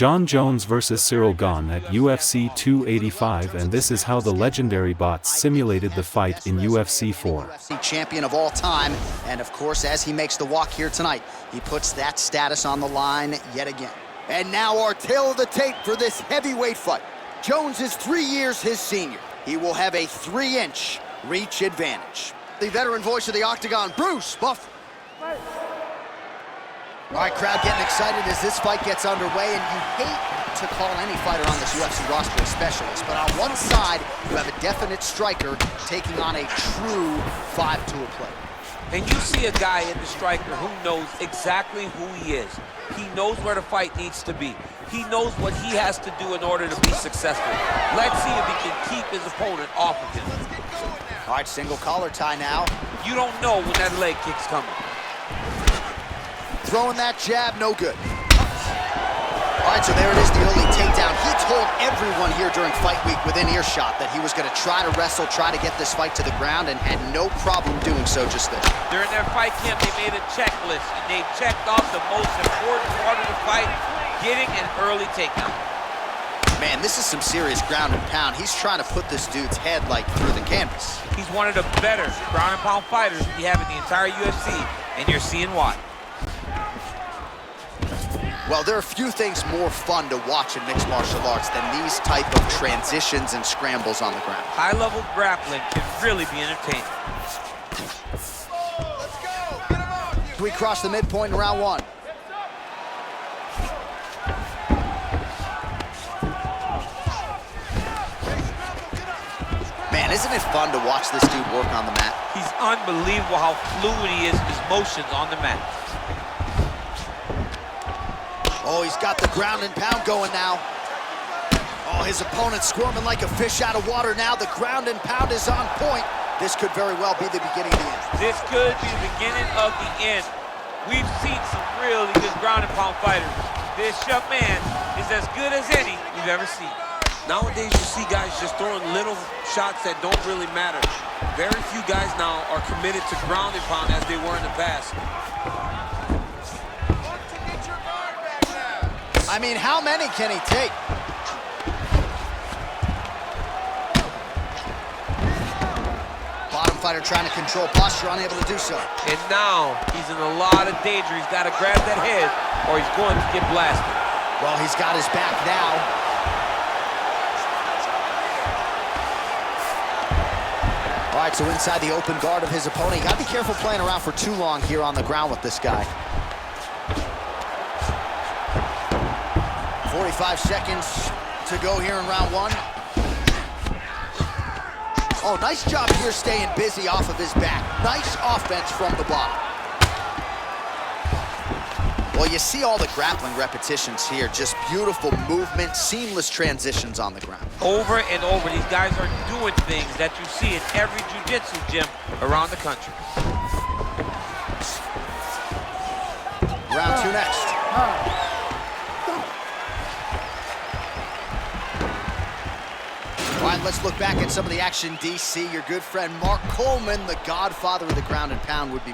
Jon Jones vs Ciryl Gane at UFC 285, and this is how the legendary bots simulated the fight in UFC 4. UFC champion of all time, and of course, as he makes the walk here tonight, he puts that status on the line yet again. And now our tale of the tape for this heavyweight fight. Jones is 3 years his senior. He will have a 3-inch reach advantage. The veteran voice of the Octagon, Bruce Buff. All right, crowd getting excited as this fight gets underway, and you hate to call any fighter on this UFC roster a specialist, but on one side, you have a definite striker taking on a true 5-tool player. And you see a guy in the striker who knows exactly who he is. He knows where the fight needs to be. He knows what he has to do in order to be successful. Let's see if he can keep his opponent off of him. All right, single collar tie now. You don't know when that leg kick's coming. Throwing that jab, no good. All right, so there it is, the early takedown. He told everyone here during fight week within earshot that he was going to try to wrestle, try to get this fight to the ground, and had no problem doing so just this. During their fight camp, they made a checklist, and they checked off the most important part of the fight, getting an early takedown. Man, this is some serious ground and pound. He's trying to put this dude's head, like, through the canvas. He's one of the better ground and pound fighters we have in the entire UFC, and you're seeing why. Well, there are few things more fun to watch in mixed martial arts than these type of transitions and scrambles on the ground. High-level grappling can really be entertaining. We cross the midpoint in round one. Man, isn't it fun to watch this dude work on the mat? He's unbelievable how fluid he is in his motions on the mat. Oh, he's got the ground and pound going now. Oh, his opponent squirming like a fish out of water now. The ground and pound is on point. This could very well be the beginning of the end. This could be the beginning of the end. We've seen some really good ground and pound fighters. This young man is as good as any we've ever seen. Nowadays, you see guys just throwing little shots that don't really matter. Very few guys now are committed to ground and pound as they were in the past. I mean, how many can he take? Bottom fighter trying to control posture, unable to do so. And now he's in a lot of danger. He's got to grab that head or he's going to get blasted. Well, he's got his back now. All right, so inside the open guard of his opponent. You got to be careful playing around for too long here on the ground with this guy. 45 seconds to go here in round one. Oh, nice job here staying busy off of his back. Nice offense from the bottom. Well, you see all the grappling repetitions here. Just beautiful movement, seamless transitions on the ground. Over and over, these guys are doing things that you see in every jiu-jitsu gym around the country. Round two next. All right, let's look back at some of the action, DC. Your good friend Mark Coleman, the godfather of the ground and pound, would be.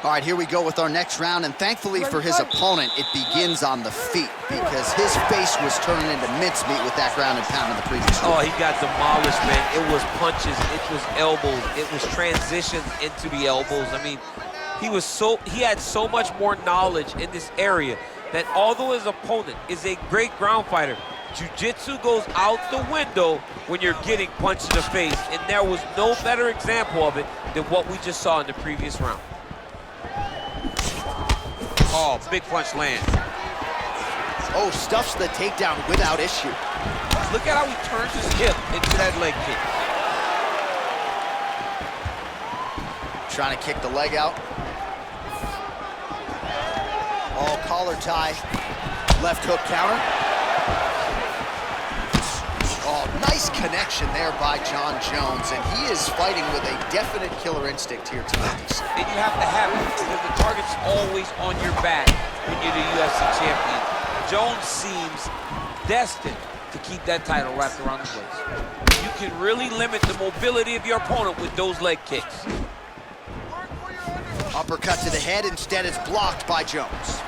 All right, here we go with our next round, and thankfully for his opponent, it begins on the feet because his face was turning into mincemeat with that ground and pound in the previous round. Oh, he got demolished, man. It was punches, it was elbows, it was transitions into the elbows. I mean, he had so much more knowledge in this area that although his opponent is a great ground fighter, jiu-jitsu goes out the window when you're getting punched in the face, and there was no better example of it than what we just saw in the previous round. Oh, big punch lands. Oh, stuffs the takedown without issue. Look at how he turns his hip into that leg kick. Trying to kick the leg out. Oh, collar tie. Left hook counter. Oh, nice connection there by Jon Jones, and he is fighting with a definite killer instinct here tonight. And you have to have it because the target's always on your back when you're the UFC champion. Jones seems destined to keep that title wrapped around his waist. You can really limit the mobility of your opponent with those leg kicks. Uppercut to the head, instead it's blocked by Jones.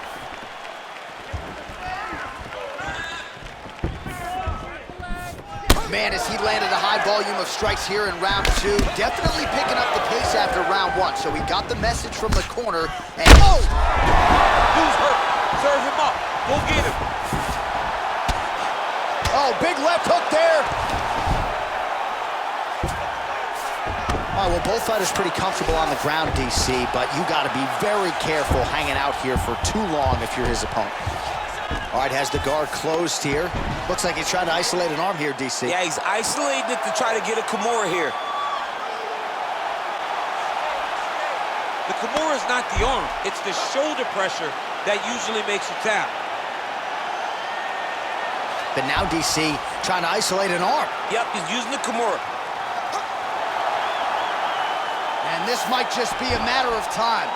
Man, as he landed a high volume of strikes here in round 2, definitely picking up the pace after round 1. So he got the message from the corner, and oh! Dude's hurt. Serve him up. Go get him. Oh, big left hook there. All right, well, both fighters pretty comfortable on the ground, DC, but you got to be very careful hanging out here for too long if you're his opponent. All right, has the guard closed here. Looks like he's trying to isolate an arm here, DC. Yeah, he's isolating it to try to get a Kimura here. The Kimura is not the arm. It's the shoulder pressure that usually makes you tap. But now DC trying to isolate an arm. Yep, he's using the Kimura. And this might just be a matter of time.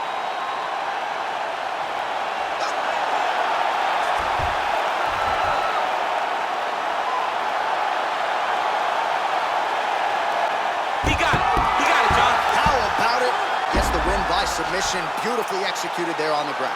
Submission, beautifully executed there on the ground.